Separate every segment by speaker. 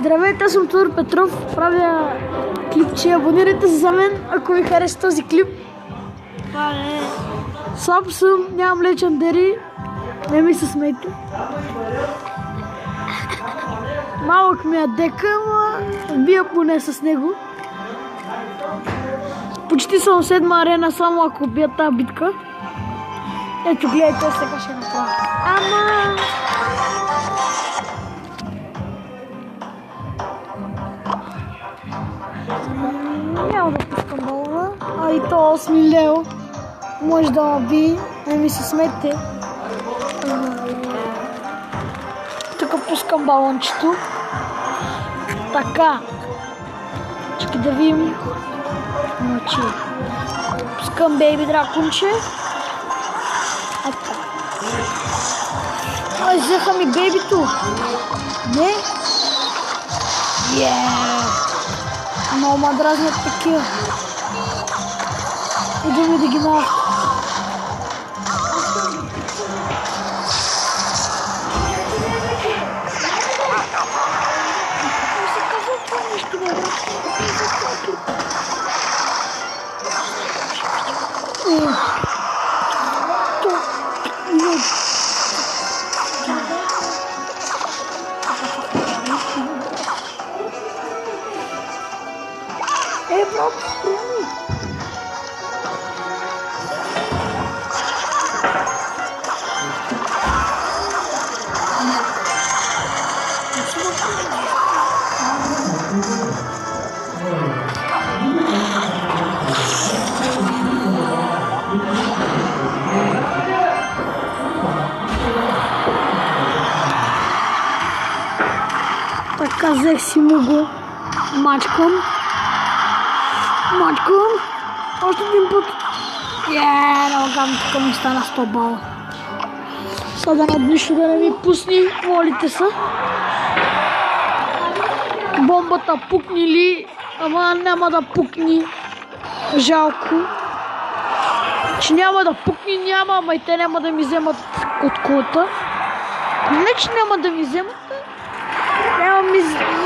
Speaker 1: Здравейте, аз съм Тодор Петров, правя клипче, абонирайте се за мен, ако ви хареса този клип. Слаб съм, нямам лечендери, не ми се смейте. Малък ми е дека, ама бия поне с него. Почти съм 7 арена, само ако бия тази битка. Ето гледайте, сега ще направя. Ама... няма да пускам балона, а и то 8 лео. Може да би, не ми се смете. Тук пускам балончето. Така. Чакай да видим. Значи. Пускам бейби драконче. Ай, взеха ми бейбито. Не? Много ма дразнят такива. Идваме да ги нахвам. Брат, спрямо! Така взех си му го, мачкам. Още един път. Много гам, тук ми стана 100 бала. Сега над нищо да не ми пусни, молите се. Бомбата пукни ли? Ама няма да пукни. Жалко. Че няма да пукни, няма, ама и те няма да ми вземат от кулата. Не, че няма да ми вземат,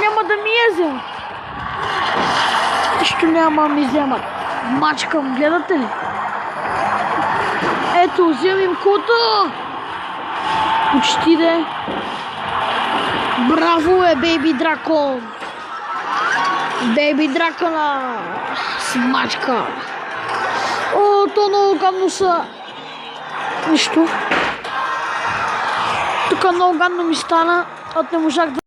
Speaker 1: няма да ми я вземат. Нищо няма ми вземат. Мачкам, гледате ли? Ето, вземем кулата. Почти де. Браво е, бейби дракон. Бейби дракона. Смачка. О, то много гадно са. Нищо. Тук много гадно ми стана. От не можах да